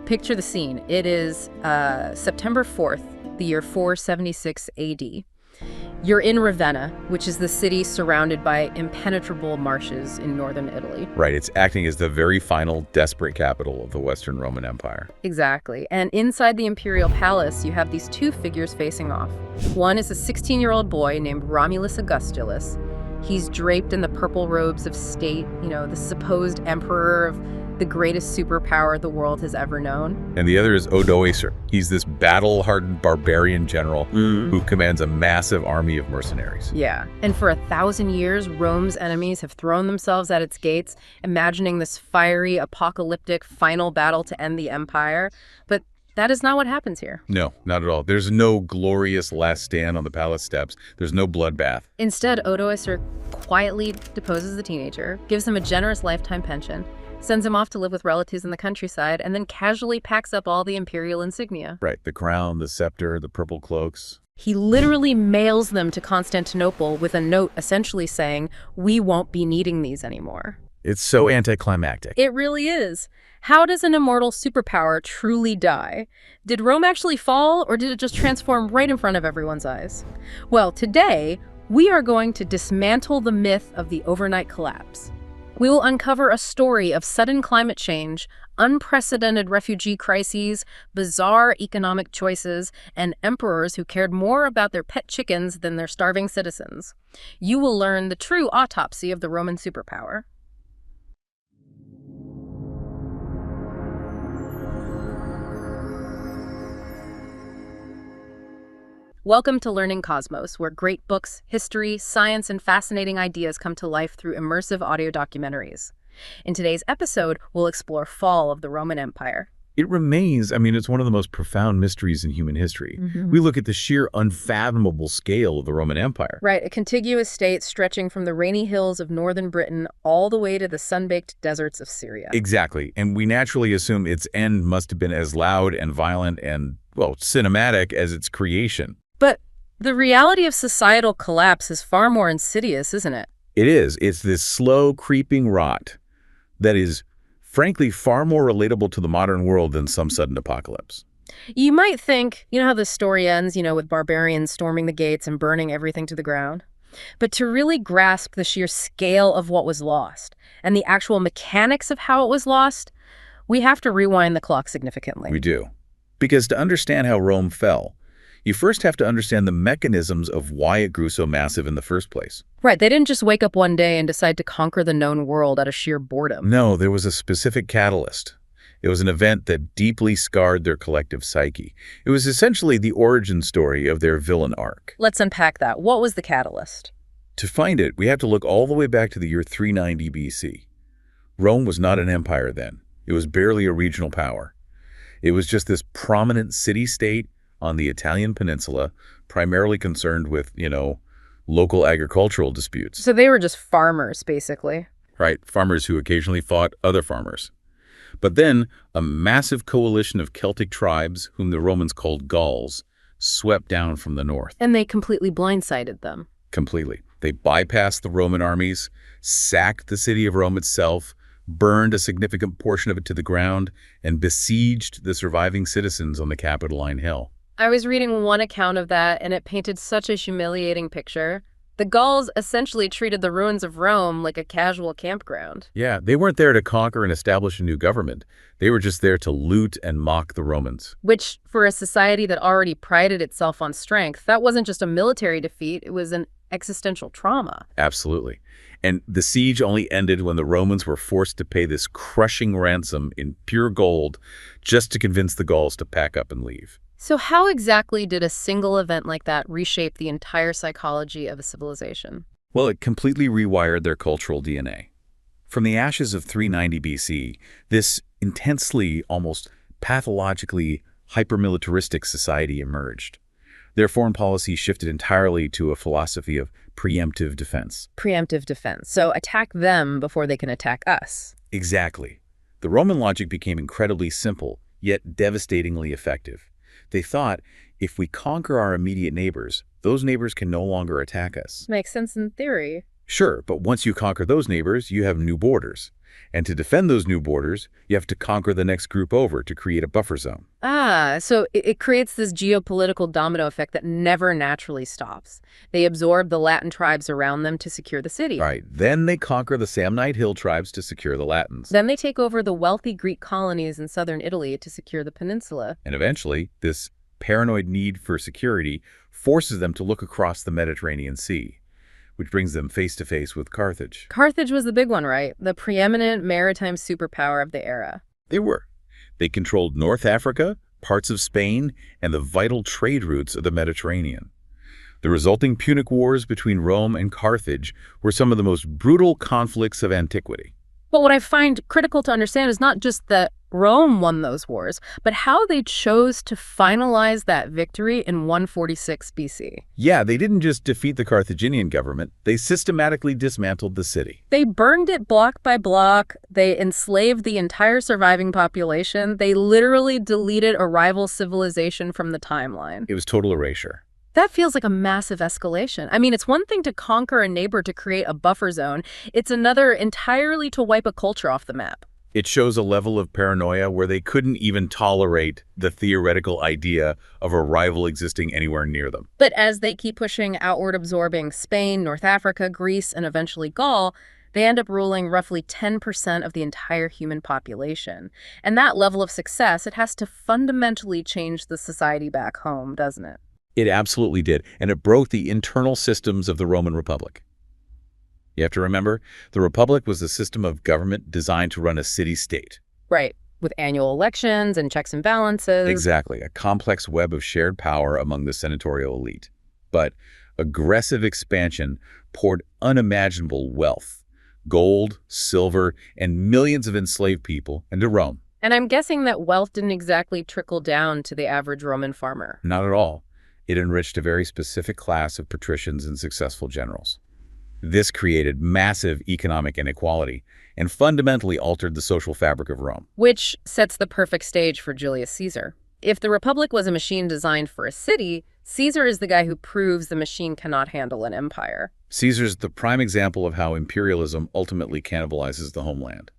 Picture the scene. It is September 4th, the year 476 AD. You're in Ravenna, which is the city surrounded by impenetrable marshes in northern Italy. Right, it's acting as the very final, desperate capital of the Western Roman Empire. Exactly. And inside the imperial palace, you have these two figures facing off. One is a 16-year-old boy named Romulus Augustulus. He's draped in the purple robes of state, the supposed emperor of the greatest superpower the world has ever known. And the other is Odoacer. He's this battle-hardened barbarian general who commands a massive army of mercenaries. Yeah, and for 1,000 years, Rome's enemies have thrown themselves at its gates, imagining this fiery, apocalyptic final battle to end the empire. But that is not what happens here. No, not at all. There's no glorious last stand on the palace steps. There's no bloodbath. Instead, Odoacer quietly deposes the teenager, gives him a generous lifetime pension, sends him off to live with relatives in the countryside, and then casually packs up all the imperial insignia. Right, the crown, the scepter, the purple cloaks. He literally mails them to Constantinople with a note essentially saying, "We won't be needing these anymore." It's so anticlimactic. It really is. How does an immortal superpower truly die? Did Rome actually fall, or did it just transform right in front of everyone's eyes? Well, today, we are going to dismantle the myth of the overnight collapse. We will uncover a story of sudden climate change, unprecedented refugee crises, bizarre economic choices, and emperors who cared more about their pet chickens than their starving citizens. You will learn the true autopsy of the Roman superpower. Welcome to Learning Cosmos, where great books, history, science, and fascinating ideas come to life through immersive audio documentaries. In today's episode, we'll explore fall of the Roman Empire. It remains, it's one of the most profound mysteries in human history. We look at the sheer unfathomable scale of the Roman Empire. Right, a contiguous state stretching from the rainy hills of northern Britain all the way to the sun-baked deserts of Syria. Exactly, and we naturally assume its end must have been as loud and violent and, cinematic as its creation. But the reality of societal collapse is far more insidious, isn't it? It is. It's this slow, creeping rot that is, frankly, far more relatable to the modern world than some sudden apocalypse. You might think, how the story ends, with barbarians storming the gates and burning everything to the ground. But to really grasp the sheer scale of what was lost and the actual mechanics of how it was lost, we have to rewind the clock significantly. We do. Because to understand how Rome fell, you first have to understand the mechanisms of why it grew so massive in the first place. Right, they didn't just wake up one day and decide to conquer the known world out of sheer boredom. No, there was a specific catalyst. It was an event that deeply scarred their collective psyche. It was essentially the origin story of their villain arc. Let's unpack that. What was the catalyst? To find it, we have to look all the way back to the year 390 BC. Rome was not an empire then. It was barely a regional power. It was just this prominent city-state on the Italian peninsula, primarily concerned with, local agricultural disputes. So they were just farmers, basically. Right, farmers who occasionally fought other farmers. But then, a massive coalition of Celtic tribes, whom the Romans called Gauls, swept down from the north. And they completely blindsided them. Completely. They bypassed the Roman armies, sacked the city of Rome itself, burned a significant portion of it to the ground, and besieged the surviving citizens on the Capitoline Hill. I was reading one account of that, and it painted such a humiliating picture. The Gauls essentially treated the ruins of Rome like a casual campground. Yeah, they weren't there to conquer and establish a new government. They were just there to loot and mock the Romans. Which, for a society that already prided itself on strength, that wasn't just a military defeat, it was an existential trauma. Absolutely. And the siege only ended when the Romans were forced to pay this crushing ransom in pure gold just to convince the Gauls to pack up and leave. So how exactly did a single event like that reshape the entire psychology of a civilization? Well, it completely rewired their cultural DNA. From the ashes of 390 BC, this intensely, almost pathologically hyper-militaristic society emerged. Their foreign policy shifted entirely to a philosophy of preemptive defense. Preemptive defense. So attack them before they can attack us. Exactly. The Roman logic became incredibly simple, yet devastatingly effective. They thought, if we conquer our immediate neighbors, those neighbors can no longer attack us. Makes sense in theory. Sure, but once you conquer those neighbors, you have new borders. And to defend those new borders, you have to conquer the next group over to create a buffer zone. So it creates this geopolitical domino effect that never naturally stops. They absorb the Latin tribes around them to secure the city. Right. Then they conquer the Samnite hill tribes to secure the Latins. Then they take over the wealthy Greek colonies in southern Italy to secure the peninsula. And eventually, this paranoid need for security forces them to look across the Mediterranean Sea, which brings them face-to-face with Carthage. Carthage was the big one, right? The preeminent maritime superpower of the era. They were. They controlled North Africa, parts of Spain, and the vital trade routes of the Mediterranean. The resulting Punic Wars between Rome and Carthage were some of the most brutal conflicts of antiquity. But what I find critical to understand is not just that Rome won those wars, but how they chose to finalize that victory in 146 BC. Yeah, they didn't just defeat the Carthaginian government, they systematically dismantled the city. They burned it block by block, they enslaved the entire surviving population, they literally deleted a rival civilization from the timeline. It was total erasure. That feels like a massive escalation. I mean, it's one thing to conquer a neighbor to create a buffer zone. It's another entirely to wipe a culture off the map. It shows a level of paranoia where they couldn't even tolerate the theoretical idea of a rival existing anywhere near them. But as they keep pushing outward, absorbing Spain, North Africa, Greece, and eventually Gaul, they end up ruling roughly 10% of the entire human population. And that level of success, it has to fundamentally change the society back home, doesn't it? It absolutely did, and it broke the internal systems of the Roman Republic. You have to remember, the Republic was a system of government designed to run a city-state. Right, with annual elections and checks and balances. Exactly, a complex web of shared power among the senatorial elite. But aggressive expansion poured unimaginable wealth, gold, silver, and millions of enslaved people into Rome. And I'm guessing that wealth didn't exactly trickle down to the average Roman farmer. Not at all. It enriched a very specific class of patricians and successful generals. This created massive economic inequality and fundamentally altered the social fabric of Rome. Which sets the perfect stage for Julius Caesar. If the Republic was a machine designed for a city, Caesar is the guy who proves the machine cannot handle an empire. Caesar's the prime example of how imperialism ultimately cannibalizes the homeland.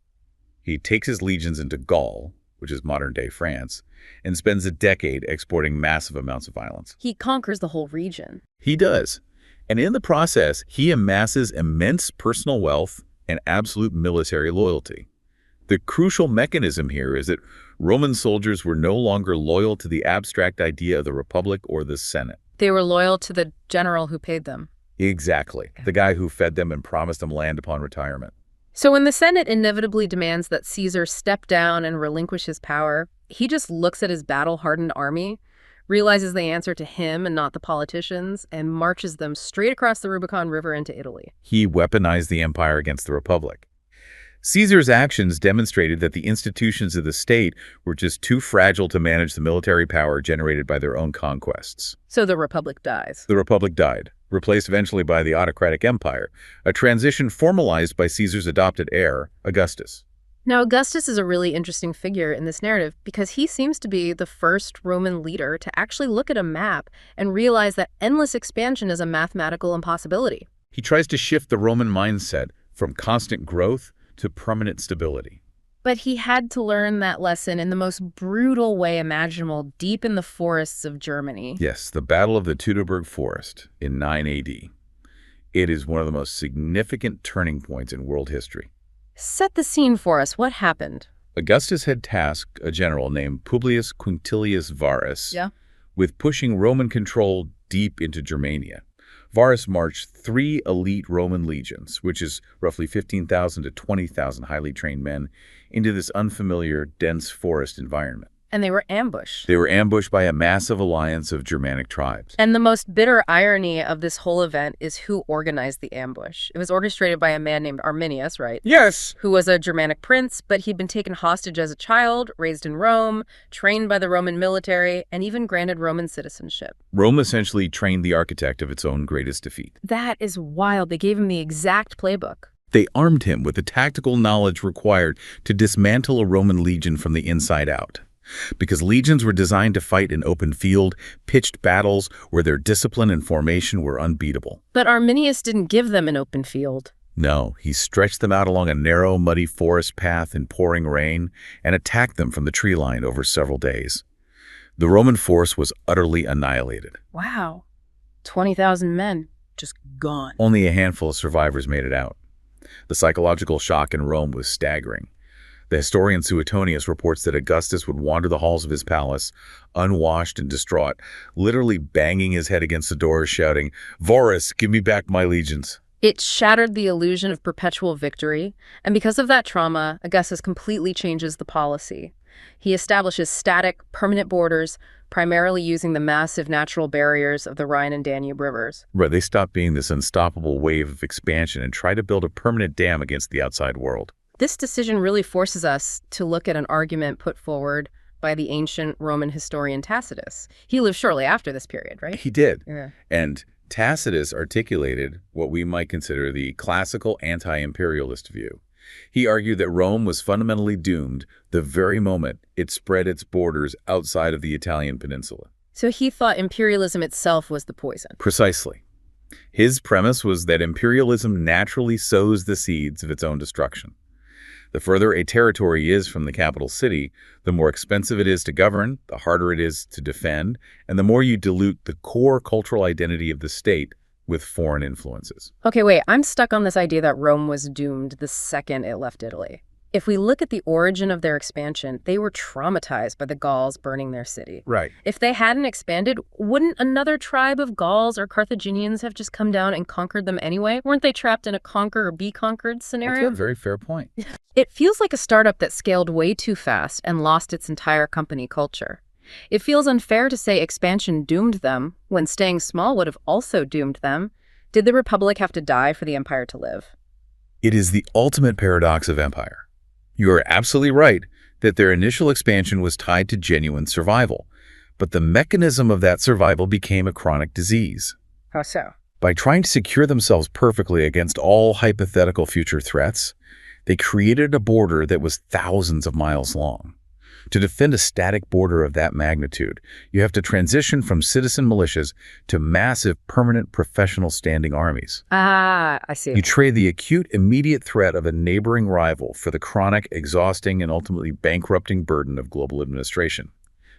He takes his legions into Gaul, which is modern-day France, and spends a decade exporting massive amounts of violence. He conquers the whole region. He does. And in the process, he amasses immense personal wealth and absolute military loyalty. The crucial mechanism here is that Roman soldiers were no longer loyal to the abstract idea of the Republic or the Senate. They were loyal to the general who paid them. Exactly. The guy who fed them and promised them land upon retirement. So when the Senate inevitably demands that Caesar step down and relinquish his power, he just looks at his battle-hardened army, realizes they answer to him and not the politicians, and marches them straight across the Rubicon River into Italy. He weaponized the empire against the Republic. Caesar's actions demonstrated that the institutions of the state were just too fragile to manage the military power generated by their own conquests. So the Republic dies. The Republic died, replaced eventually by the autocratic empire, a transition formalized by Caesar's adopted heir, Augustus. Now, Augustus is a really interesting figure in this narrative because he seems to be the first Roman leader to actually look at a map and realize that endless expansion is a mathematical impossibility. He tries to shift the Roman mindset from constant growth to permanent stability. But he had to learn that lesson in the most brutal way imaginable, deep in the forests of Germany. Yes, the Battle of the Teutoburg Forest in 9 AD. It is one of the most significant turning points in world history. Set the scene for us. What happened? Augustus had tasked a general named Publius Quintilius Varus with pushing Roman control deep into Germania. Varus marched 3 elite Roman legions, which is roughly 15,000 to 20,000 highly trained men, into this unfamiliar, dense forest environment. And they were ambushed. They were ambushed by a massive alliance of Germanic tribes. And the most bitter irony of this whole event is who organized the ambush. It was orchestrated by a man named Arminius, right? Yes! Who was a Germanic prince, but he'd been taken hostage as a child, raised in Rome, trained by the Roman military, and even granted Roman citizenship. Rome essentially trained the architect of its own greatest defeat. That is wild. They gave him the exact playbook. They armed him with the tactical knowledge required to dismantle a Roman legion from the inside out. Because legions were designed to fight in open field, pitched battles where their discipline and formation were unbeatable. But Arminius didn't give them an open field. No, he stretched them out along a narrow, muddy forest path in pouring rain and attacked them from the tree line over several days. The Roman force was utterly annihilated. Wow. 20,000 men just gone. Only a handful of survivors made it out. The psychological shock in Rome was staggering. The historian Suetonius reports that Augustus would wander the halls of his palace, unwashed and distraught, literally banging his head against the doors, shouting, "Varus, give me back my legions." It shattered the illusion of perpetual victory, and because of that trauma, Augustus completely changes the policy. He establishes static, permanent borders, primarily using the massive natural barriers of the Rhine and Danube rivers. Right, they stopped being this unstoppable wave of expansion and tried to build a permanent dam against the outside world. This decision really forces us to look at an argument put forward by the ancient Roman historian Tacitus. He lived shortly after this period, right? He did. Yeah. And Tacitus articulated what we might consider the classical anti-imperialist view. He argued that Rome was fundamentally doomed the very moment it spread its borders outside of the Italian peninsula. So he thought imperialism itself was the poison. Precisely. His premise was that imperialism naturally sows the seeds of its own destruction. The further a territory is from the capital city, the more expensive it is to govern, the harder it is to defend, and the more you dilute the core cultural identity of the state with foreign influences. Okay, wait, I'm stuck on this idea that Rome was doomed the second it left Italy. If we look at the origin of their expansion, they were traumatized by the Gauls burning their city. Right. If they hadn't expanded, wouldn't another tribe of Gauls or Carthaginians have just come down and conquered them anyway? Weren't they trapped in a conquer or be conquered scenario? That's a very fair point. It feels like a startup that scaled way too fast and lost its entire company culture. It feels unfair to say expansion doomed them when staying small would have also doomed them. Did the Republic have to die for the empire to live? It is the ultimate paradox of empire. You are absolutely right that their initial expansion was tied to genuine survival, but the mechanism of that survival became a chronic disease. How so? By trying to secure themselves perfectly against all hypothetical future threats, they created a border that was thousands of miles long. To defend a static border of that magnitude, you have to transition from citizen militias to massive, permanent, professional standing armies. Ah, I see. You trade the acute, immediate threat of a neighboring rival for the chronic, exhausting, and ultimately bankrupting burden of global administration.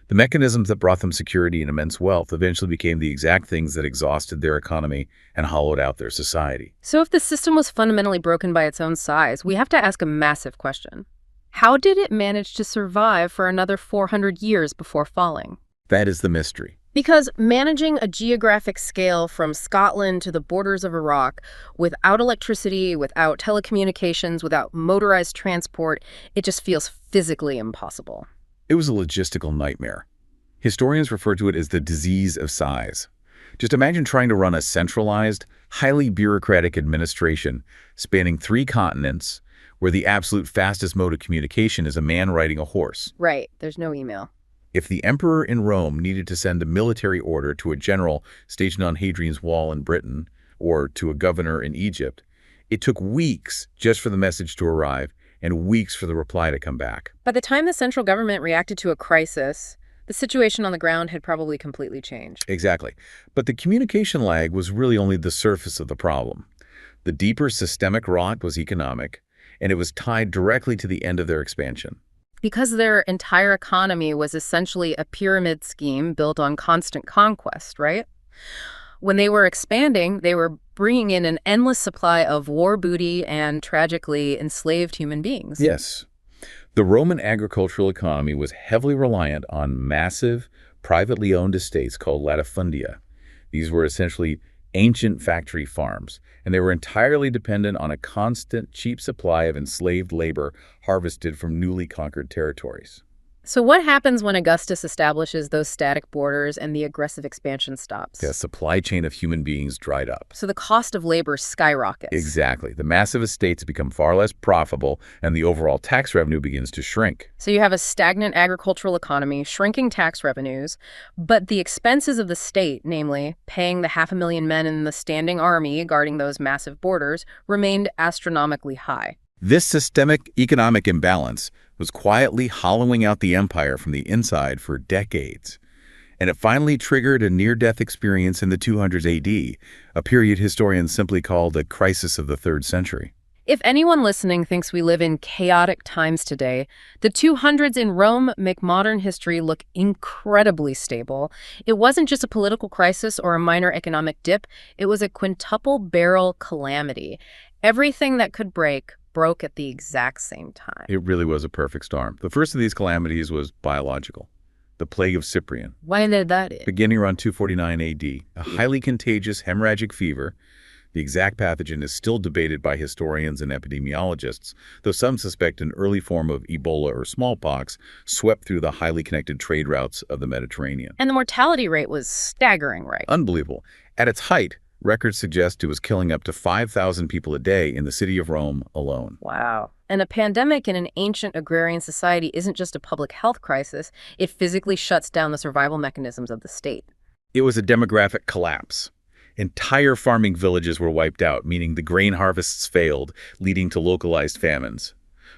The mechanisms that brought them security and immense wealth eventually became the exact things that exhausted their economy and hollowed out their society. So if the system was fundamentally broken by its own size, we have to ask a massive question. How did it manage to survive for another 400 years before falling? That is the mystery. Because managing a geographic scale from Scotland to the borders of Iraq without electricity, without telecommunications, without motorized transport, it just feels physically impossible. It was a logistical nightmare. Historians refer to it as the disease of size. Just imagine trying to run a centralized, highly bureaucratic administration spanning 3 continents where the absolute fastest mode of communication is a man riding a horse. Right, there's no email. If the emperor in Rome needed to send a military order to a general stationed on Hadrian's Wall in Britain or to a governor in Egypt, it took weeks just for the message to arrive and weeks for the reply to come back. By the time the central government reacted to a crisis, the situation on the ground had probably completely changed. Exactly. But the communication lag was really only the surface of the problem. The deeper systemic rot was economic, and it was tied directly to the end of their expansion. Because their entire economy was essentially a pyramid scheme built on constant conquest, right? When they were expanding, they were bringing in an endless supply of war booty and, tragically, enslaved human beings. Yes. The Roman agricultural economy was heavily reliant on massive, privately owned estates called latifundia. These were essentially ancient factory farms, and they were entirely dependent on a constant, cheap supply of enslaved labor harvested from newly conquered territories. So what happens when Augustus establishes those static borders and the aggressive expansion stops? The supply chain of human beings dried up. So the cost of labor skyrockets. Exactly. The massive estates become far less profitable, and the overall tax revenue begins to shrink. So you have a stagnant agricultural economy, shrinking tax revenues, but the expenses of the state, namely paying the 500,000 men in the standing army guarding those massive borders, remained astronomically high. This systemic economic imbalance was quietly hollowing out the empire from the inside for decades. and it finally triggered a near-death experience in the 200s AD, a period historians simply call the crisis of the 3rd century. If anyone listening thinks we live in chaotic times today, the 200s in Rome make modern history look incredibly stable. It wasn't just a political crisis or a minor economic dip, it was a quintuple-barrel calamity. Everything that could break broke at the exact same time. It really was a perfect storm. The first of these calamities was biological, the plague of Cyprian. When did that end? Beginning around 249 AD, a highly contagious hemorrhagic fever. The exact pathogen is still debated by historians and epidemiologists, though some suspect an early form of Ebola or smallpox swept through the highly connected trade routes of the Mediterranean. And the mortality rate was staggering, right? Unbelievable. At its height, records suggest it was killing up to 5,000 people a day in the city of Rome alone. Wow. And a pandemic in an ancient agrarian society isn't just a public health crisis, it physically shuts down the survival mechanisms of the state. It was a demographic collapse. Entire farming villages were wiped out, meaning the grain harvests failed, leading to localized famines.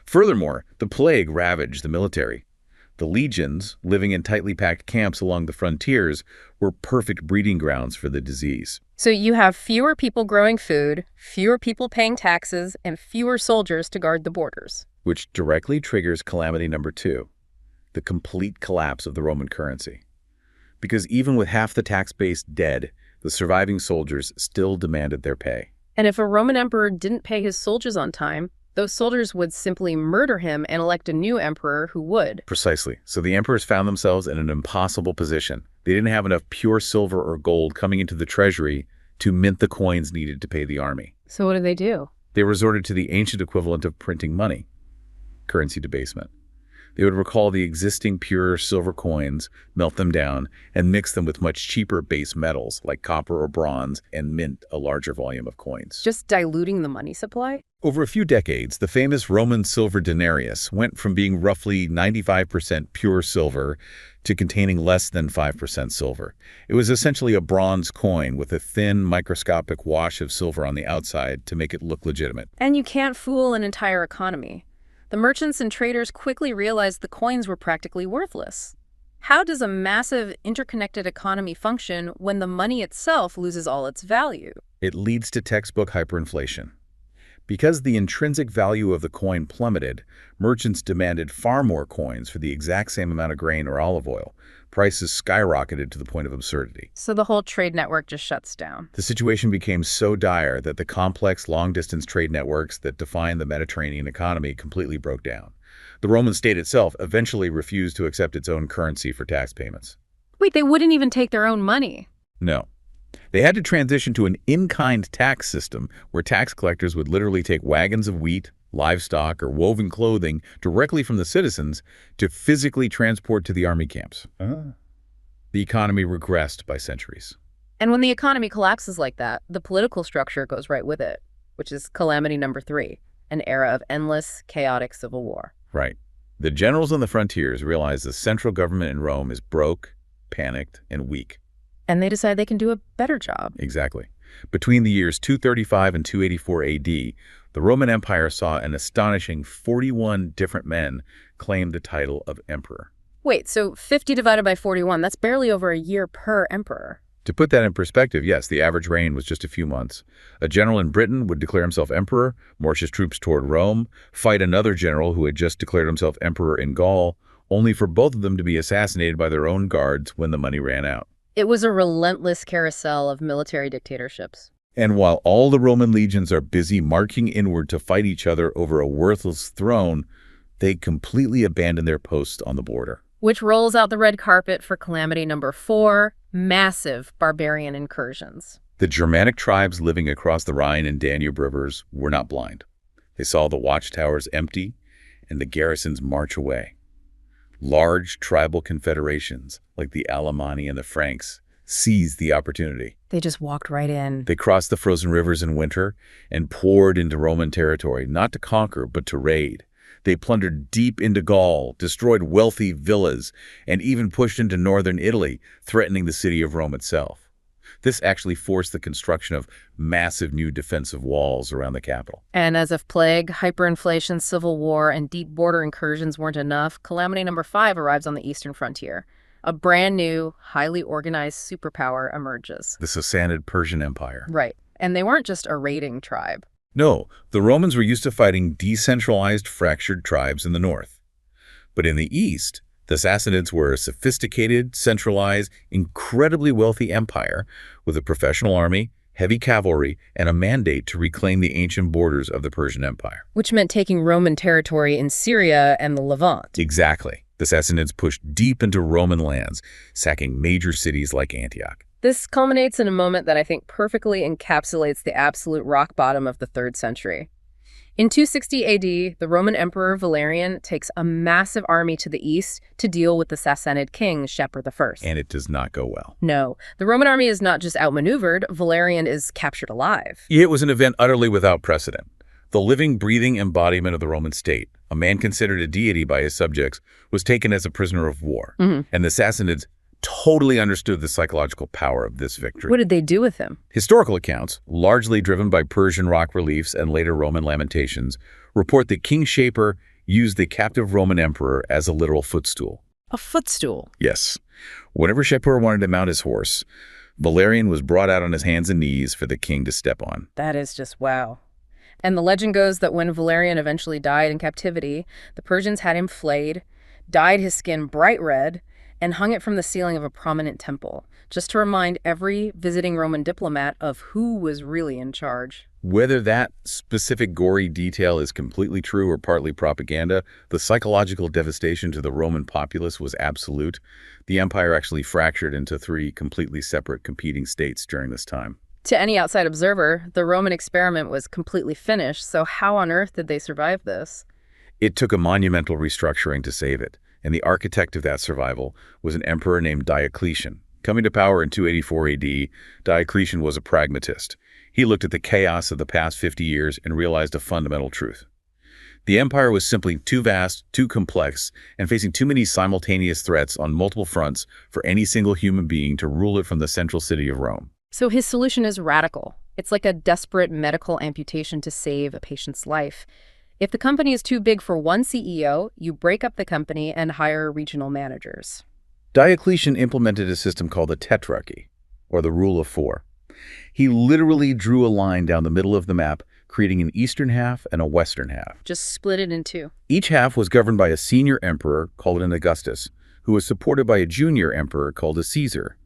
Furthermore, the plague ravaged the military. The legions, living in tightly packed camps along the frontiers, were perfect breeding grounds for the disease. So you have fewer people growing food, fewer people paying taxes, and fewer soldiers to guard the borders. Which directly triggers calamity number 2, the complete collapse of the Roman currency. Because even with half the tax base dead, the surviving soldiers still demanded their pay. And if a Roman emperor didn't pay his soldiers on time, those soldiers would simply murder him and elect a new emperor who would. Precisely. So the emperors found themselves in an impossible position. They didn't have enough pure silver or gold coming into the treasury to mint the coins needed to pay the army. So what do? They resorted to the ancient equivalent of printing money, currency debasement. They would recall the existing pure silver coins, melt them down, and mix them with much cheaper base metals like copper or bronze and mint a larger volume of coins. Just diluting the money supply? Over a few decades, the famous Roman silver denarius went from being roughly 95% pure silver to containing less than 5% silver. It was essentially a bronze coin with a thin, microscopic wash of silver on the outside to make it look legitimate. And you can't fool an entire economy. The merchants and traders quickly realized the coins were practically worthless. How does a massive, interconnected economy function when the money itself loses all its value? It leads to textbook hyperinflation. Because the intrinsic value of the coin plummeted, merchants demanded far more coins for the exact same amount of grain or olive oil. Prices skyrocketed to the point of absurdity. So the whole trade network just shuts down. The situation became so dire that the complex long-distance trade networks that define the Mediterranean economy completely broke down. The Roman state itself eventually refused to accept its own currency for tax payments. Wait, they wouldn't even take their own money? No. They had to transition to an in-kind tax system where tax collectors would literally take wagons of wheat, livestock, or woven clothing directly from the citizens to physically transport to the army camps. The economy regressed by centuries. And when the economy collapses like that, the political structure goes right with it, which is calamity number 3, an era of endless, chaotic civil war. Right. The generals on the frontiers realize the central government in Rome is broke, panicked, and weak. And they decide they can do a better job. Exactly. Between the years 235 and 284 AD, the Roman Empire saw an astonishing 41 different men claim the title of emperor. Wait, so 50 divided by 41, that's barely over a year per emperor. To put that in perspective, yes, the average reign was just a few months. A general in Britain would declare himself emperor, march his troops toward Rome, fight another general who had just declared himself emperor in Gaul, only for both of them to be assassinated by their own guards when the money ran out. It was a relentless carousel of military dictatorships. And while all the Roman legions are busy marching inward to fight each other over a worthless throne, they completely abandon their posts on the border. Which rolls out the red carpet for calamity number 4, massive barbarian incursions. The Germanic tribes living across the Rhine and Danube rivers were not blind. They saw the watchtowers empty and the garrisons march away. Large tribal confederations, like the Alemanni and the Franks, seized the opportunity. They just walked right in. They crossed the frozen rivers in winter and poured into Roman territory, not to conquer, but to raid. They plundered deep into Gaul, destroyed wealthy villas, and even pushed into northern Italy, threatening the city of Rome itself. This actually forced the construction of massive new defensive walls around the capital. And as if plague, hyperinflation, civil war, and deep border incursions weren't enough, calamity number 5 arrives on the eastern frontier. A brand new, highly organized superpower emerges. The Sassanid Persian Empire. Right. And they weren't just a raiding tribe. No, the Romans were used to fighting decentralized, fractured tribes in the north. But in the east, the Sassanids were a sophisticated, centralized, incredibly wealthy empire with a professional army, heavy cavalry, and a mandate to reclaim the ancient borders of the Persian Empire. Which meant taking Roman territory in Syria and the Levant. Exactly. The Sassanids pushed deep into Roman lands, sacking major cities like Antioch. This culminates in a moment that I think perfectly encapsulates the absolute rock bottom of the 3rd century. In 260 AD, the Roman Emperor Valerian takes a massive army to the east to deal with the Sassanid king, Shepard I. And it does not go well. No, the Roman army is not just outmaneuvered, Valerian is captured alive. It was an event utterly without precedent. The living, breathing embodiment of the Roman state, a man considered a deity by his subjects, was taken as a prisoner of war. And the Sassanids totally understood the psychological power of this victory. What did they do with him? Historical accounts, largely driven by Persian rock reliefs and later Roman lamentations, report that King Shaper used the captive Roman emperor as a literal footstool. A footstool? Yes. Whenever Shaper wanted to mount his horse, Valerian was brought out on his hands and knees for the king to step on. That is just wow. And the legend goes that when Valerian eventually died in captivity, the Persians had him flayed, dyed his skin bright red, and hung it from the ceiling of a prominent temple, just to remind every visiting Roman diplomat of who was really in charge. Whether that specific gory detail is completely true or partly propaganda, the psychological devastation to the Roman populace was absolute. The empire actually fractured into 3 completely separate competing states during this time. To any outside observer, the Roman experiment was completely finished, so how on earth did they survive this? It took a monumental restructuring to save it, and the architect of that survival was an emperor named Diocletian. Coming to power in 284 AD, Diocletian was a pragmatist. He looked at the chaos of the past 50 years and realized a fundamental truth. The empire was simply too vast, too complex, and facing too many simultaneous threats on multiple fronts for any single human being to rule it from the central city of Rome. So his solution is radical. It's like a desperate medical amputation to save a patient's life. If the company is too big for one CEO, you break up the company and hire regional managers. Diocletian implemented a system called the tetrarchy, or the rule of 4. He literally drew a line down the middle of the map, creating an eastern half and a western half. Just split it in 2. Each half was governed by a senior emperor called an Augustus, who was supported by a junior emperor called a Caesar.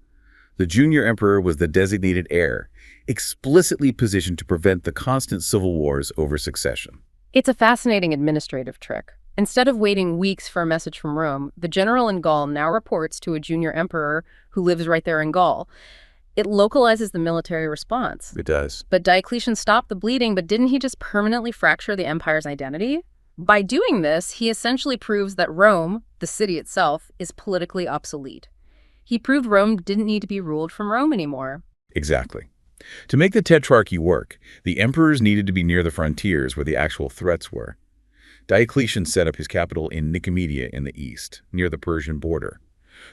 The junior emperor was the designated heir, explicitly positioned to prevent the constant civil wars over succession. It's a fascinating administrative trick. Instead of waiting weeks for a message from Rome, the general in Gaul now reports to a junior emperor who lives right there in Gaul. It localizes the military response. It does. But Diocletian stopped the bleeding, but didn't he just permanently fracture the empire's identity? By doing this, he essentially proves that Rome, the city itself, is politically obsolete. He proved Rome didn't need to be ruled from Rome anymore. Exactly. To make the tetrarchy work, the emperors needed to be near the frontiers where the actual threats were. Diocletian set up his capital in Nicomedia in the east, near the Persian border.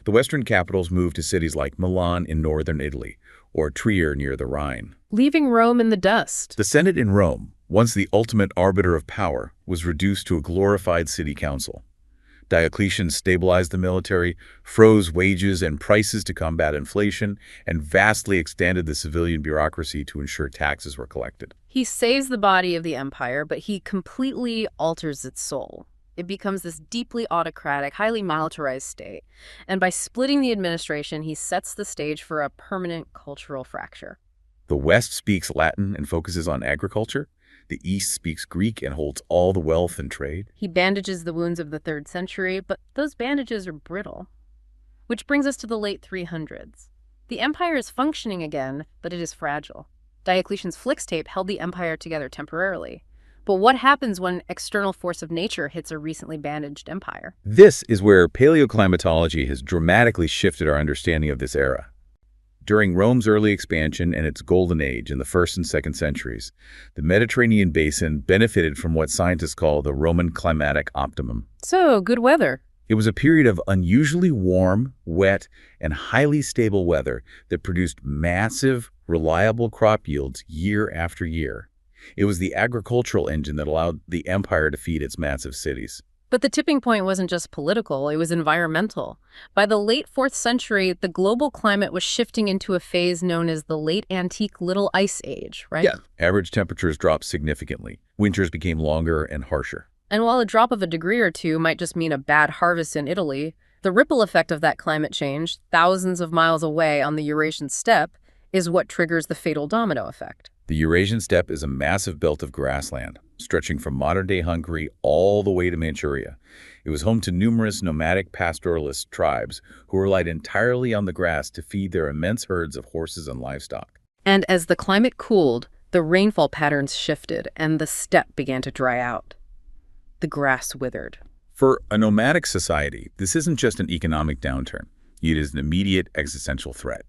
The western capitals moved to cities like Milan in northern Italy, or Trier near the Rhine. Leaving Rome in the dust. The Senate in Rome, once the ultimate arbiter of power, was reduced to a glorified city council. Diocletian stabilized the military, froze wages and prices to combat inflation, and vastly extended the civilian bureaucracy to ensure taxes were collected. He saves the body of the empire, but he completely alters its soul. It becomes this deeply autocratic, highly militarized state. And by splitting the administration, he sets the stage for a permanent cultural fracture. The West speaks Latin and focuses on agriculture. The East speaks Greek and holds all the wealth and trade. He bandages the wounds of the 3rd century, but those bandages are brittle. Which brings us to the late 300s. The empire is functioning again, but it is fragile. Diocletian's Flix tape held the empire together temporarily. But what happens when external force of nature hits a recently bandaged empire? This is where paleoclimatology has dramatically shifted our understanding of this era. During Rome's early expansion and its golden age in the 1st and 2nd centuries, the Mediterranean basin benefited from what scientists call the Roman climatic optimum. So, good weather. It was a period of unusually warm, wet, and highly stable weather that produced massive, reliable crop yields year after year. It was the agricultural engine that allowed the empire to feed its massive cities. But the tipping point wasn't just political, it was environmental. By the late 4th century, the global climate was shifting into a phase known as the Late Antique Little Ice Age, right? Yeah. Average temperatures dropped significantly. Winters became longer and harsher. And while a drop of a degree or two might just mean a bad harvest in Italy, the ripple effect of that climate change, thousands of miles away on the Eurasian steppe, is what triggers the fatal domino effect. The Eurasian steppe is a massive belt of grassland, stretching from modern-day Hungary all the way to Manchuria. It was home to numerous nomadic pastoralist tribes who relied entirely on the grass to feed their immense herds of horses and livestock. And as the climate cooled, the rainfall patterns shifted and the steppe began to dry out. The grass withered. For a nomadic society, this isn't just an economic downturn. It is an immediate existential threat.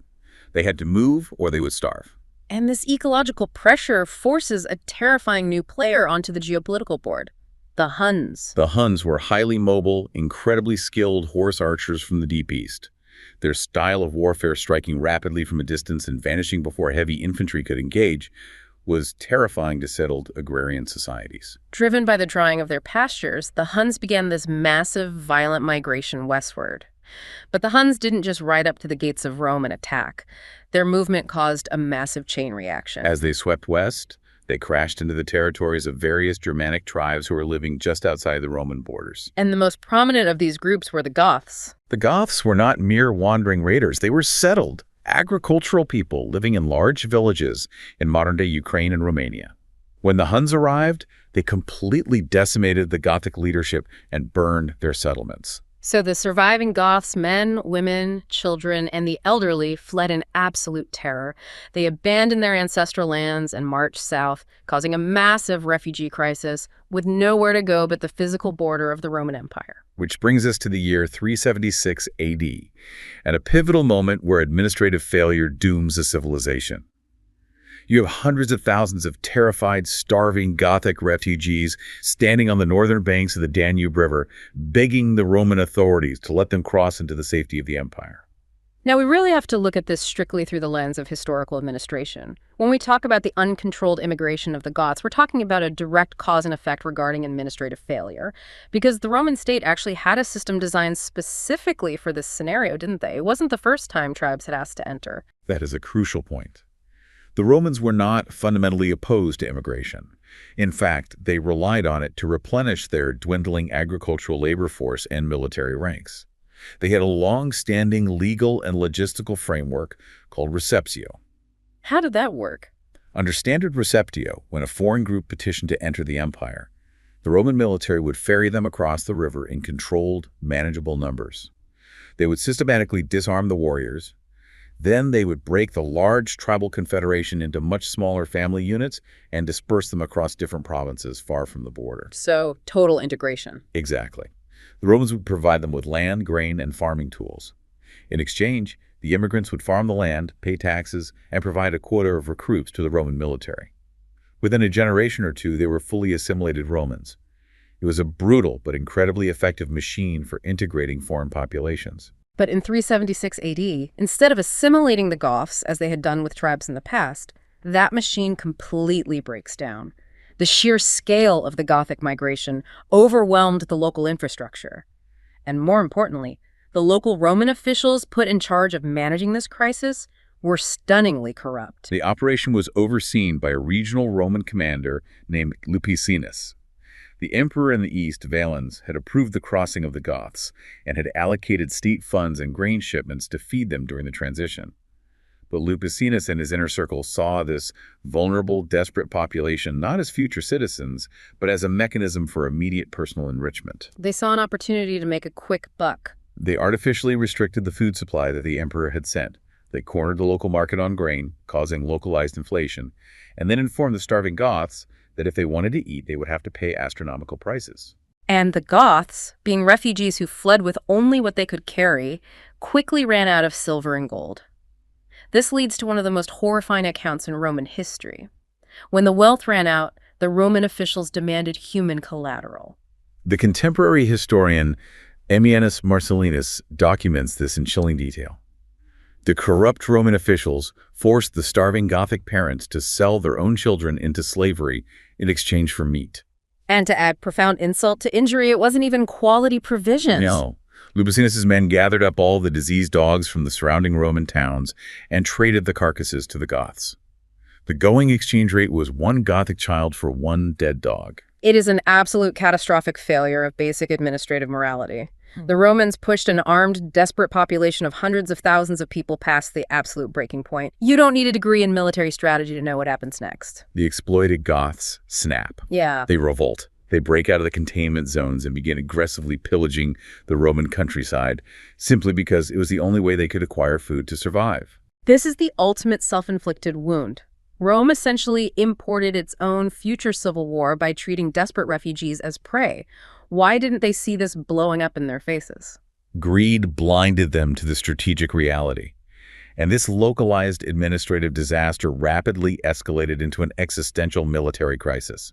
They had to move or they would starve. And this ecological pressure forces a terrifying new player onto the geopolitical board, the Huns. The Huns were highly mobile, incredibly skilled horse archers from the Deep East. Their style of warfare, striking rapidly from a distance and vanishing before heavy infantry could engage, was terrifying to settled agrarian societies. Driven by the drying of their pastures, the Huns began this massive, violent migration westward. But the Huns didn't just ride up to the gates of Rome and attack. Their movement caused a massive chain reaction. As they swept west, they crashed into the territories of various Germanic tribes who were living just outside the Roman borders. And the most prominent of these groups were the Goths. The Goths were not mere wandering raiders. They were settled, agricultural people living in large villages in modern-day Ukraine and Romania. When the Huns arrived, they completely decimated the Gothic leadership and burned their settlements. So the surviving Goths, men, women, children, and the elderly fled in absolute terror. They abandoned their ancestral lands and marched south, causing a massive refugee crisis with nowhere to go but the physical border of the Roman Empire. Which brings us to the year 376 AD, at a pivotal moment where administrative failure dooms a civilization. You have hundreds of thousands of terrified, starving Gothic refugees standing on the northern banks of the Danube River, begging the Roman authorities to let them cross into the safety of the empire. Now, we really have to look at this strictly through the lens of historical administration. When we talk about the uncontrolled immigration of the Goths, we're talking about a direct cause and effect regarding administrative failure, because the Roman state actually had a system designed specifically for this scenario, didn't they? It wasn't the first time tribes had asked to enter. That is a crucial point. The Romans were not fundamentally opposed to immigration. In fact, they relied on it to replenish their dwindling agricultural labor force and military ranks. They had a long-standing legal and logistical framework called receptio. How did that work? Under standard receptio, when a foreign group petitioned to enter the empire, the Roman military would ferry them across the river in controlled, manageable numbers. They would systematically disarm the warriors. Then they would break the large tribal confederation into much smaller family units and disperse them across different provinces far from the border. So, total integration. Exactly. The Romans would provide them with land, grain, and farming tools. In exchange, the immigrants would farm the land, pay taxes, and provide a quota of recruits to the Roman military. Within a generation or two, they were fully assimilated Romans. It was a brutal but incredibly effective machine for integrating foreign populations. But in 376 AD, instead of assimilating the Goths, as they had done with tribes in the past, that machine completely breaks down. The sheer scale of the Gothic migration overwhelmed the local infrastructure. And more importantly, the local Roman officials put in charge of managing this crisis were stunningly corrupt. The operation was overseen by a regional Roman commander named Lupicinus. The emperor in the east, Valens, had approved the crossing of the Goths and had allocated state funds and grain shipments to feed them during the transition. But Lupicinus and his inner circle saw this vulnerable, desperate population not as future citizens, but as a mechanism for immediate personal enrichment. They saw an opportunity to make a quick buck. They artificially restricted the food supply that the emperor had sent. They cornered the local market on grain, causing localized inflation, and then informed the starving Goths that if they wanted to eat, they would have to pay astronomical prices. And the Goths, being refugees who fled with only what they could carry, quickly ran out of silver and gold. This leads to one of the most horrifying accounts in Roman history. When the wealth ran out, the Roman officials demanded human collateral. The contemporary historian Ammianus Marcellinus documents this in chilling detail. The corrupt Roman officials forced the starving Gothic parents to sell their own children into slavery in exchange for meat. And to add profound insult to injury, it wasn't even quality provisions. No. Lupicinus's men gathered up all the diseased dogs from the surrounding Roman towns and traded the carcasses to the Goths. The going exchange rate was 1 Gothic child for 1 dead dog. It is an absolute catastrophic failure of basic administrative morality. The Romans pushed an armed, desperate population of hundreds of thousands of people past the absolute breaking point. You don't need a degree in military strategy to know what happens next. The exploited Goths snap. Yeah. They revolt. They break out of the containment zones and begin aggressively pillaging the Roman countryside, simply because it was the only way they could acquire food to survive. This is the ultimate self-inflicted wound. Rome essentially imported its own future civil war by treating desperate refugees as prey. Why didn't they see this blowing up in their faces? Greed blinded them to the strategic reality. And this localized administrative disaster rapidly escalated into an existential military crisis.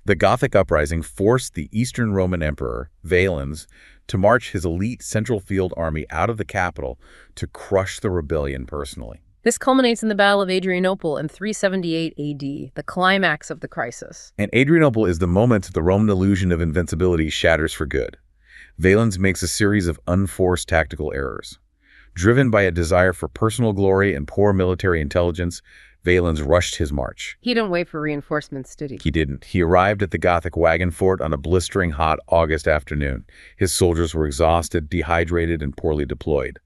The Gothic uprising forced the Eastern Roman Emperor, Valens, to march his elite central field army out of the capital to crush the rebellion personally. This culminates in the Battle of Adrianople in 378 AD, the climax of the crisis. And Adrianople is the moment the Roman illusion of invincibility shatters for good. Valens makes a series of unforced tactical errors. Driven by a desire for personal glory and poor military intelligence, Valens rushed his march. He didn't wait for reinforcements, did he? He didn't. He arrived at the Gothic wagon fort on a blistering hot August afternoon. His soldiers were exhausted, dehydrated, and poorly deployed.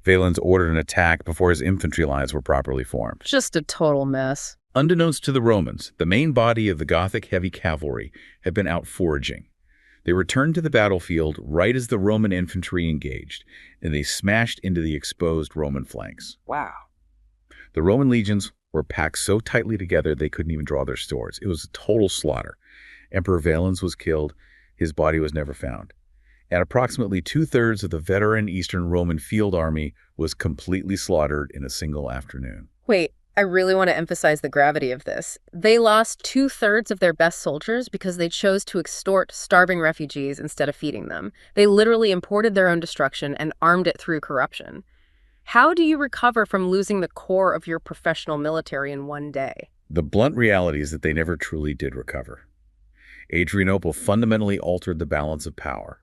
Valens ordered an attack before his infantry lines were properly formed. Just a total mess. Unbeknownst to the Romans, the main body of the Gothic heavy cavalry had been out foraging. They returned to the battlefield right as the Roman infantry engaged, and they smashed into the exposed Roman flanks. Wow. The Roman legions were packed so tightly together they couldn't even draw their swords. It was a total slaughter. Emperor Valens was killed. His body was never found. And approximately 2/3 of the veteran Eastern Roman field army was completely slaughtered in a single afternoon. Wait, I really want to emphasize the gravity of this. They lost 2/3 of their best soldiers because they chose to extort starving refugees instead of feeding them. They literally imported their own destruction and armed it through corruption. How do you recover from losing the core of your professional military in one day? The blunt reality is that they never truly did recover. Adrianople fundamentally altered the balance of power.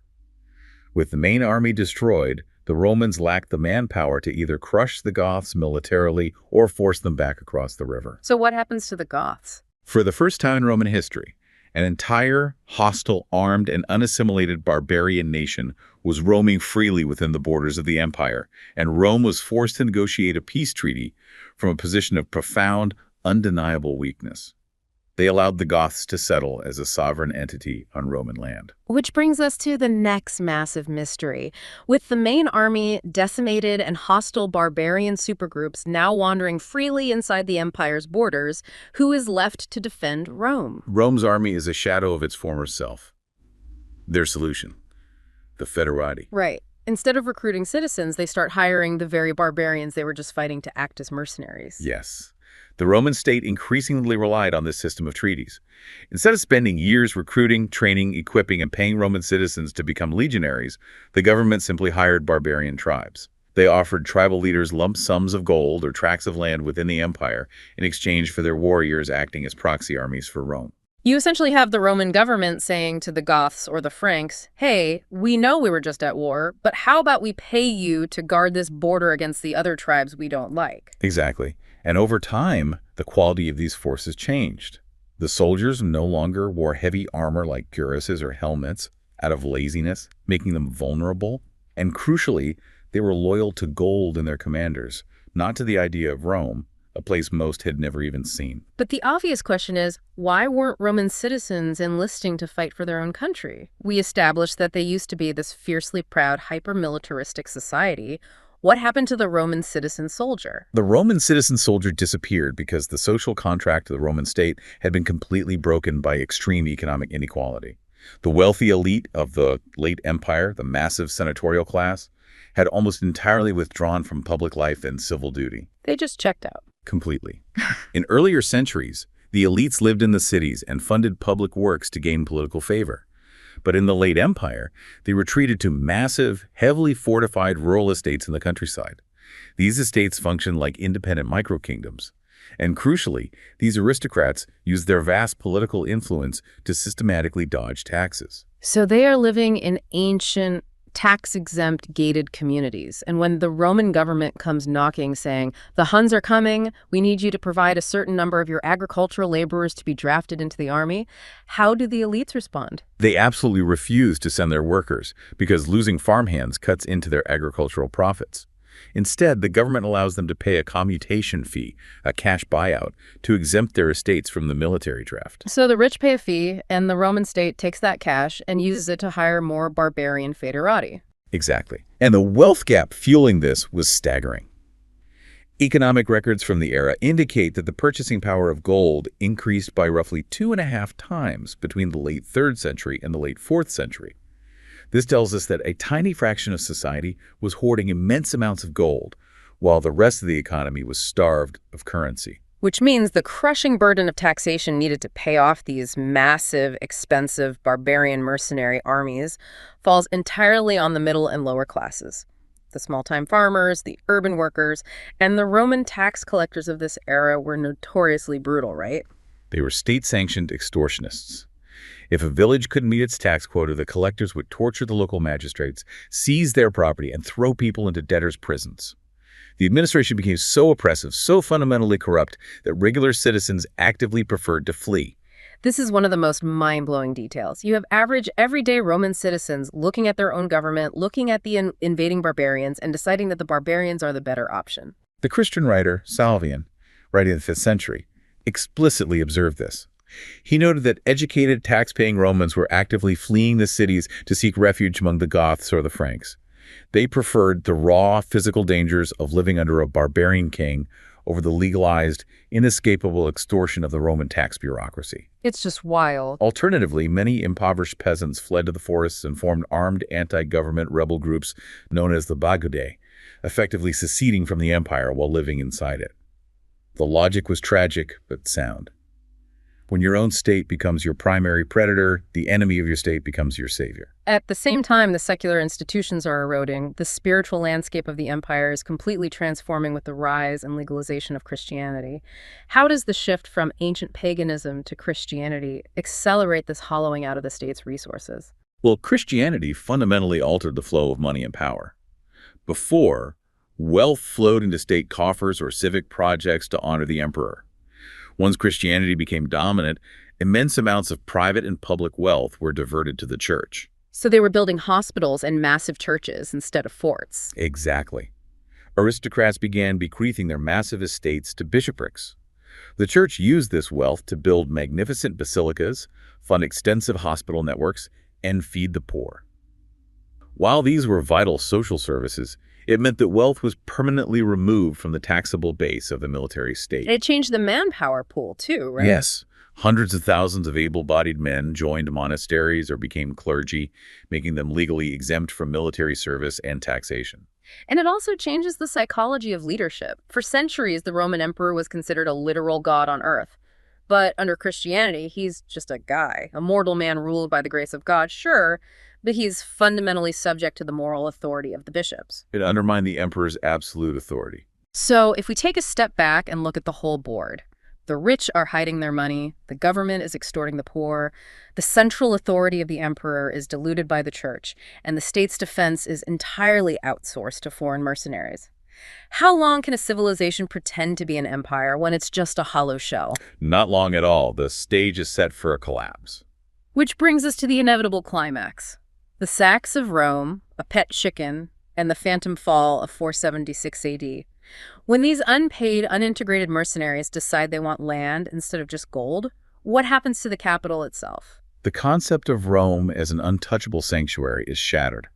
With the main army destroyed, the Romans lacked the manpower to either crush the Goths militarily or force them back across the river. So what happens to the Goths? For the first time in Roman history, an entire, hostile, armed, and unassimilated barbarian nation was roaming freely within the borders of the empire, and Rome was forced to negotiate a peace treaty from a position of profound, undeniable weakness. They allowed the Goths to settle as a sovereign entity on Roman land. Which brings us to the next massive mystery. With the main army decimated and hostile barbarian supergroups now wandering freely inside the empire's borders, who is left to defend Rome? Rome's army is a shadow of its former self. Their solution, the foederati. Right. Instead of recruiting citizens, they start hiring the very barbarians they were just fighting to act as mercenaries. Yes. The Roman state increasingly relied on this system of treaties. Instead of spending years recruiting, training, equipping, and paying Roman citizens to become legionaries, the government simply hired barbarian tribes. They offered tribal leaders lump sums of gold or tracts of land within the empire in exchange for their warriors acting as proxy armies for Rome. You essentially have the Roman government saying to the Goths or the Franks, hey, we know we were just at war, but how about we pay you to guard this border against the other tribes we don't like? Exactly. And over time, the quality of these forces changed. The soldiers no longer wore heavy armor like cuirasses or helmets out of laziness, making them vulnerable. And crucially, they were loyal to gold and their commanders, not to the idea of Rome, a place most had never even seen. But the obvious question is, why weren't Roman citizens enlisting to fight for their own country? We established that they used to be this fiercely proud, hyper-militaristic society. What happened to the Roman citizen soldier? The Roman citizen soldier disappeared because the social contract of the Roman state had been completely broken by extreme economic inequality. The wealthy elite of the late empire, the massive senatorial class, had almost entirely withdrawn from public life and civil duty. They just checked out. Completely. In earlier centuries, the elites lived in the cities and funded public works to gain political favor. But in the late empire, they retreated to massive, heavily fortified rural estates in the countryside. These estates functioned like independent microkingdoms. And crucially, these aristocrats used their vast political influence to systematically dodge taxes. So they are living in ancient, tax-exempt, gated communities. And when the Roman government comes knocking saying, the Huns are coming, we need you to provide a certain number of your agricultural laborers to be drafted into the army, how do the elites respond? They absolutely refuse to send their workers because losing farmhands cuts into their agricultural profits. Instead, the government allows them to pay a commutation fee, a cash buyout, to exempt their estates from the military draft. So the rich pay a fee, and the Roman state takes that cash and uses it to hire more barbarian foederati. Exactly. And the wealth gap fueling this was staggering. Economic records from the era indicate that the purchasing power of gold increased by roughly 2.5 times between the late 3rd century and the late 4th century. This tells us that a tiny fraction of society was hoarding immense amounts of gold, while the rest of the economy was starved of currency. Which means the crushing burden of taxation needed to pay off these massive, expensive, barbarian mercenary armies falls entirely on the middle and lower classes. The small-time farmers, the urban workers, and the Roman tax collectors of this era were notoriously brutal, right? They were state-sanctioned extortionists. If a village couldn't meet its tax quota, the collectors would torture the local magistrates, seize their property, and throw people into debtors' prisons. The administration became so oppressive, so fundamentally corrupt, that regular citizens actively preferred to flee. This is one of the most mind-blowing details. You have average, everyday Roman citizens looking at their own government, looking at the invading barbarians, and deciding that the barbarians are the better option. The Christian writer, Salvian, writing in the 5th century, explicitly observed this. He noted that educated, tax-paying Romans were actively fleeing the cities to seek refuge among the Goths or the Franks. They preferred the raw, physical dangers of living under a barbarian king over the legalized, inescapable extortion of the Roman tax bureaucracy. It's just wild. Alternatively, many impoverished peasants fled to the forests and formed armed anti-government rebel groups known as the Bagaudae, effectively seceding from the empire while living inside it. The logic was tragic, but sound. When your own state becomes your primary predator, the enemy of your state becomes your savior. At the same time, the secular institutions are eroding. The spiritual landscape of the empire is completely transforming with the rise and legalization of Christianity. How does the shift from ancient paganism to Christianity accelerate this hollowing out of the state's resources? Well, Christianity fundamentally altered the flow of money and power. Before, wealth flowed into state coffers or civic projects to honor the emperor. Once Christianity became dominant, immense amounts of private and public wealth were diverted to the church. So they were building hospitals and massive churches instead of forts. Exactly. Aristocrats began bequeathing their massive estates to bishoprics. The church used this wealth to build magnificent basilicas, fund extensive hospital networks, and feed the poor. While these were vital social services, it meant that wealth was permanently removed from the taxable base of the military state. It changed the manpower pool too, right? Yes. Hundreds of thousands of able-bodied men joined monasteries or became clergy, making them legally exempt from military service and taxation. And it also changes the psychology of leadership. For centuries, the Roman emperor was considered a literal god on earth. But under Christianity, he's just a guy, a mortal man ruled by the grace of God, sure, but he's fundamentally subject to the moral authority of the bishops. It undermined the emperor's absolute authority. So if we take a step back and look at the whole board, the rich are hiding their money, the government is extorting the poor, the central authority of the emperor is diluted by the church, and the state's defense is entirely outsourced to foreign mercenaries. How long can a civilization pretend to be an empire when it's just a hollow shell? Not long at all. The stage is set for a collapse. Which brings us to the inevitable climax. The sacks of Rome, a pet chicken, and the phantom fall of 476 AD. When these unpaid, unintegrated mercenaries decide they want land instead of just gold, what happens to the capital itself? The concept of Rome as an untouchable sanctuary is shattered,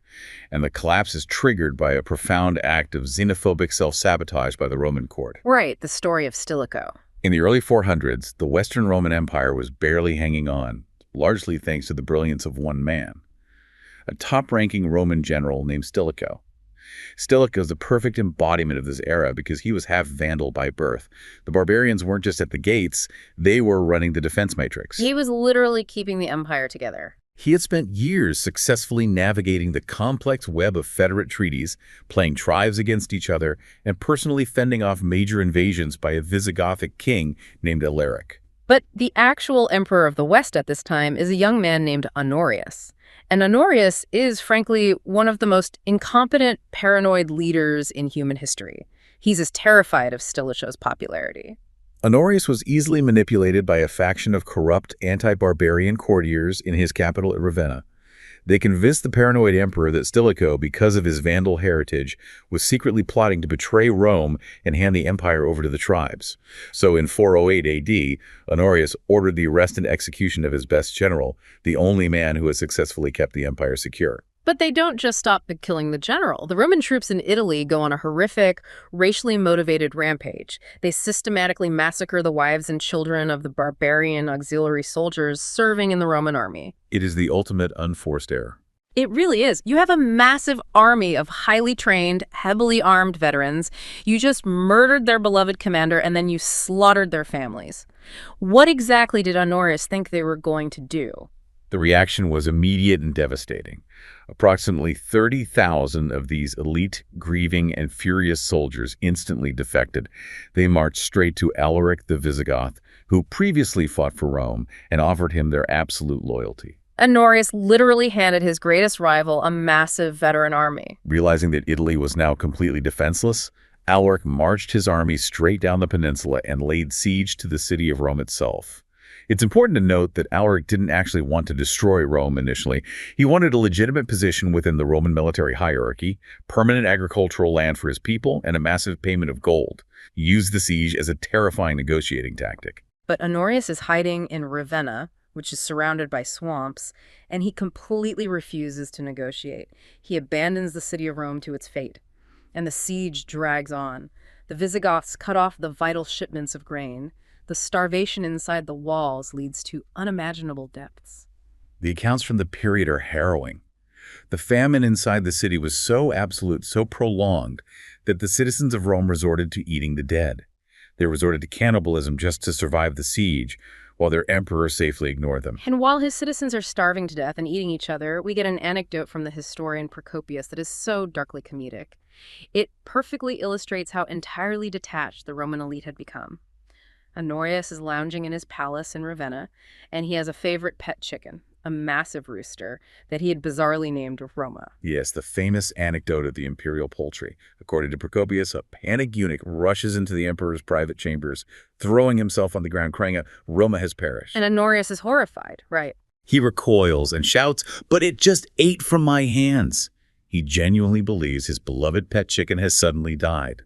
and the collapse is triggered by a profound act of xenophobic self-sabotage by the Roman court. Right, the story of Stilicho. In the early 400s, the Western Roman Empire was barely hanging on, largely thanks to the brilliance of one man, a top-ranking Roman general named Stilicho. Stilicho is the perfect embodiment of this era because he was half Vandal by birth. The barbarians weren't just at the gates, they were running the defense matrix. He was literally keeping the empire together. He had spent years successfully navigating the complex web of federate treaties, playing tribes against each other, and personally fending off major invasions by a Visigothic king named Alaric. But the actual emperor of the West at this time is a young man named Honorius. And Honorius is, frankly, one of the most incompetent, paranoid leaders in human history. He's as terrified of Stilicho's popularity. Honorius was easily manipulated by a faction of corrupt anti-barbarian courtiers in his capital at Ravenna. They convinced the paranoid emperor that Stilicho, because of his Vandal heritage, was secretly plotting to betray Rome and hand the empire over to the tribes. So in 408 AD, Honorius ordered the arrest and execution of his best general, the only man who had successfully kept the empire secure. But they don't just stop at killing the general. The Roman troops in Italy go on a horrific, racially motivated rampage. They systematically massacre the wives and children of the barbarian auxiliary soldiers serving in the Roman army. It is the ultimate unforced error. It really is. You have a massive army of highly trained, heavily armed veterans. You just murdered their beloved commander, and then you slaughtered their families. What exactly did Honorius think they were going to do? The reaction was immediate and devastating. Approximately 30,000 of these elite, grieving, and furious soldiers instantly defected. They marched straight to Alaric the Visigoth, who previously fought for Rome, and offered him their absolute loyalty. Honorius literally handed his greatest rival a massive veteran army. Realizing that Italy was now completely defenseless, Alaric marched his army straight down the peninsula and laid siege to the city of Rome itself. It's important to note that Alaric didn't actually want to destroy Rome initially. He wanted a legitimate position within the Roman military hierarchy, permanent agricultural land for his people, and a massive payment of gold. He used the siege as a terrifying negotiating tactic. But Honorius is hiding in Ravenna, which is surrounded by swamps, and he completely refuses to negotiate. He abandons the city of Rome to its fate, and the siege drags on. The Visigoths cut off the vital shipments of grain. The starvation inside the walls leads to unimaginable depths. The accounts from the period are harrowing. The famine inside the city was so absolute, so prolonged, that the citizens of Rome resorted to eating the dead. They resorted to cannibalism just to survive the siege, while their emperor safely ignored them. And while his citizens are starving to death and eating each other, we get an anecdote from the historian Procopius that is so darkly comedic. It perfectly illustrates how entirely detached the Roman elite had become. Honorius is lounging in his palace in Ravenna, and he has a favorite pet chicken, a massive rooster that he had bizarrely named Roma. Yes, the famous anecdote of the imperial poultry. According to Procopius, a panicked eunuch rushes into the emperor's private chambers, throwing himself on the ground, crying out, "Roma has perished." And Honorius is horrified, right? He recoils and shouts, "But it just ate from my hands." He genuinely believes his beloved pet chicken has suddenly died.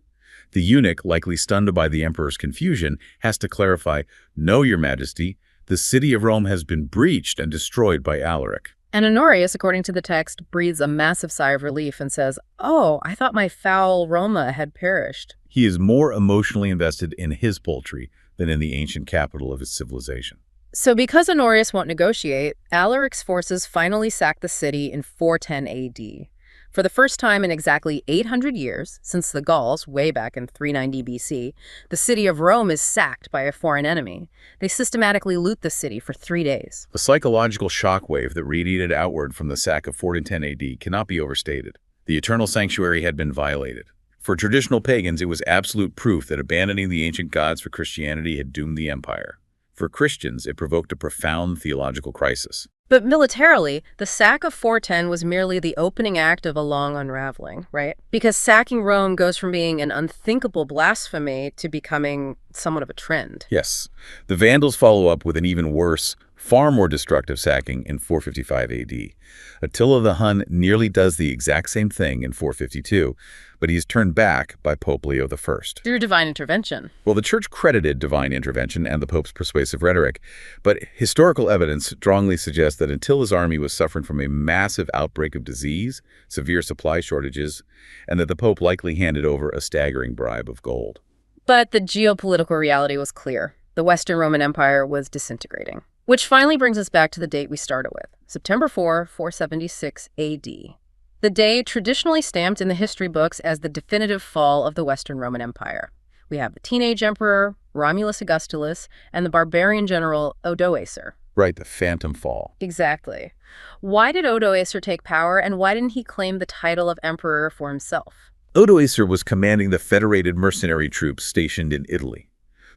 The eunuch, likely stunned by the emperor's confusion, has to clarify, "No, your majesty, the city of Rome has been breached and destroyed by Alaric." And Honorius, according to the text, breathes a massive sigh of relief and says, "Oh, I thought my foul Roma had perished." He is more emotionally invested in his poultry than in the ancient capital of his civilization. So because Honorius won't negotiate, Alaric's forces finally sack the city in 410 AD. For the first time in exactly 800 years, since the Gauls, way back in 390 BC, the city of Rome is sacked by a foreign enemy. They systematically loot the city for 3 days. The psychological shockwave that radiated outward from the sack of 410 AD cannot be overstated. The eternal sanctuary had been violated. For traditional pagans, it was absolute proof that abandoning the ancient gods for Christianity had doomed the empire. For Christians, it provoked a profound theological crisis. But militarily, the sack of 410 was merely the opening act of a long unraveling, right? Because sacking Rome goes from being an unthinkable blasphemy to becoming somewhat of a trend. Yes. The Vandals follow up with an even worse, far more destructive sacking in 455 AD. Attila the Hun nearly does the exact same thing in 452, but he is turned back by Pope Leo I. Through divine intervention. Well, the Church credited divine intervention and the Pope's persuasive rhetoric, but historical evidence strongly suggests that Attila's army was suffering from a massive outbreak of disease, severe supply shortages, and that the Pope likely handed over a staggering bribe of gold. But the geopolitical reality was clear. The Western Roman Empire was disintegrating. Which finally brings us back to the date we started with, September 4, 476 AD. The day traditionally stamped in the history books as the definitive fall of the Western Roman Empire. We have the teenage emperor, Romulus Augustulus, and the barbarian general Odoacer. Right, the phantom fall. Exactly. Why did Odoacer take power, and why didn't he claim the title of emperor for himself? Odoacer was commanding the federated mercenary troops stationed in Italy.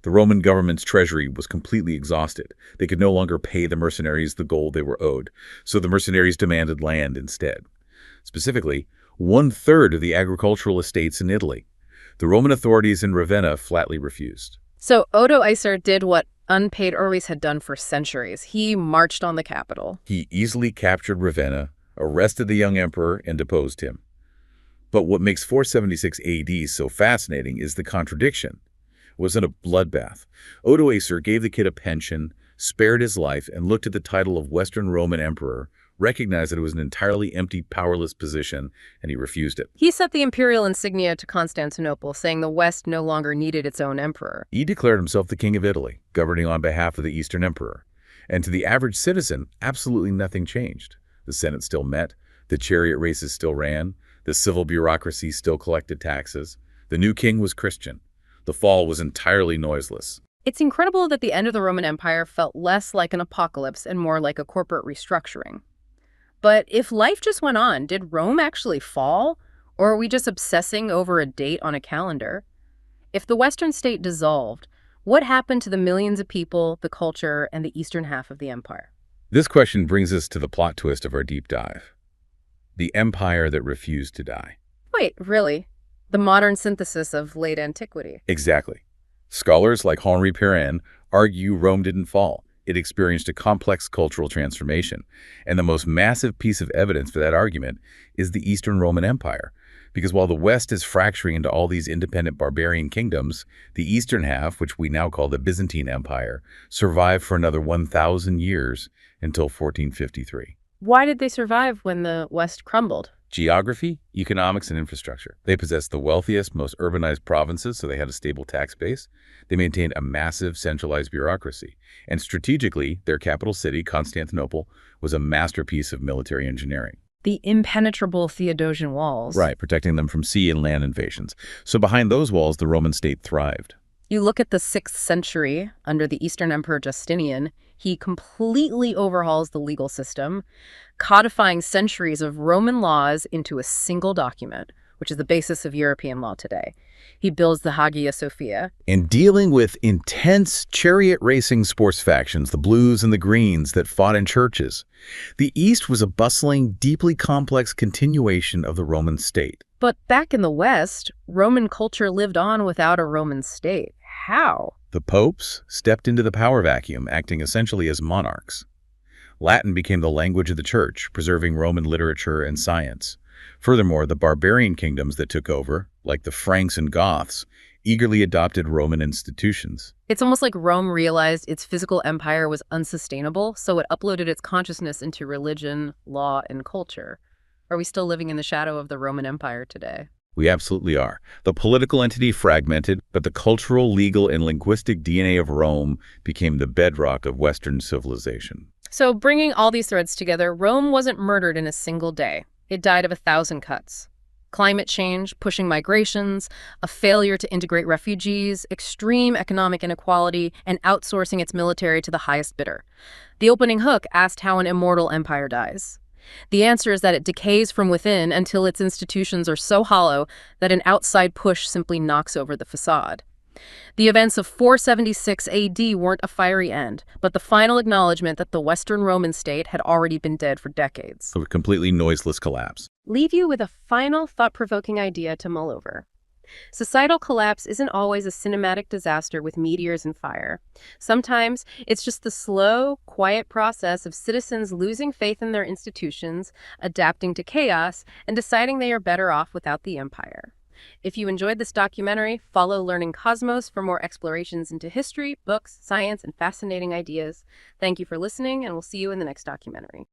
The Roman government's treasury was completely exhausted. They could no longer pay the mercenaries the gold they were owed, so the mercenaries demanded land instead. Specifically, 1/3 of the agricultural estates in Italy. The Roman authorities in Ravenna flatly refused. So Odoacer did what unpaid earlies had done for centuries. He marched on the capital. He easily captured Ravenna, arrested the young emperor, and deposed him. But what makes 476 AD so fascinating is the contradiction. It wasn't a bloodbath. Odoacer gave the kid a pension, spared his life, and looked at the title of Western Roman Emperor, recognized that it was an entirely empty, powerless position, and he refused it. He set the imperial insignia to Constantinople, saying the West no longer needed its own emperor. He declared himself the king of Italy, governing on behalf of the Eastern Emperor. And to the average citizen, absolutely nothing changed. The Senate still met, the chariot races still ran, the civil bureaucracy still collected taxes. The new king was Christian. The fall was entirely noiseless. It's incredible that the end of the Roman Empire felt less like an apocalypse and more like a corporate restructuring. But if life just went on, did Rome actually fall? Or are we just obsessing over a date on a calendar? If the Western state dissolved, what happened to the millions of people, the culture, and the eastern half of the empire? This question brings us to the plot twist of our deep dive. The empire that refused to die. Wait, really? The modern synthesis of late antiquity. Exactly. Scholars like Henri Pirenne argue Rome didn't fall. It experienced a complex cultural transformation. And the most massive piece of evidence for that argument is the Eastern Roman Empire. Because while the West is fracturing into all these independent barbarian kingdoms, the eastern half, which we now call the Byzantine Empire, survived for another 1,000 years until 1453. Why did they survive when the West crumbled? Geography, economics, and infrastructure. They possessed the wealthiest, most urbanized provinces, so they had a stable tax base. They maintained a massive centralized bureaucracy. And strategically, their capital city, Constantinople, was a masterpiece of military engineering. The impenetrable Theodosian walls. Right, protecting them from sea and land invasions. So behind those walls, the Roman state thrived. You look at the 6th century, under the Eastern Emperor Justinian, he completely overhauls the legal system, codifying centuries of Roman laws into a single document, which is the basis of European law today. He builds the Hagia Sophia. And dealing with intense chariot racing sports factions, the blues and the greens that fought in churches. The East was a bustling, deeply complex continuation of the Roman state. But back in the West, Roman culture lived on without a Roman state. How? The popes stepped into the power vacuum, acting essentially as monarchs. Latin became the language of the church, preserving Roman literature and science. Furthermore, the barbarian kingdoms that took over, like the Franks and Goths, eagerly adopted Roman institutions. It's almost like Rome realized its physical empire was unsustainable, so it uploaded its consciousness into religion, law, and culture. Are we still living in the shadow of the Roman Empire today? We absolutely are. The political entity fragmented, but the cultural, legal, and linguistic DNA of Rome became the bedrock of Western civilization. So bringing all these threads together, Rome wasn't murdered in a single day. It died of 1,000 cuts. Climate change, pushing migrations, a failure to integrate refugees, extreme economic inequality, and outsourcing its military to the highest bidder. The opening hook asked how an immortal empire dies. The answer is that it decays from within until its institutions are so hollow that an outside push simply knocks over the facade. The events of 476 AD weren't a fiery end, but the final acknowledgement that the Western Roman state had already been dead for decades. A completely noiseless collapse. Leave you with a final thought-provoking idea to mull over. Societal collapse isn't always a cinematic disaster with meteors and fire. Sometimes it's just the slow, quiet process of citizens losing faith in their institutions, adapting to chaos, and deciding they are better off without the empire. If you enjoyed this documentary, follow Learning Cosmos for more explorations into history, books, science, and fascinating ideas. Thank you for listening, and we'll see you in the next documentary.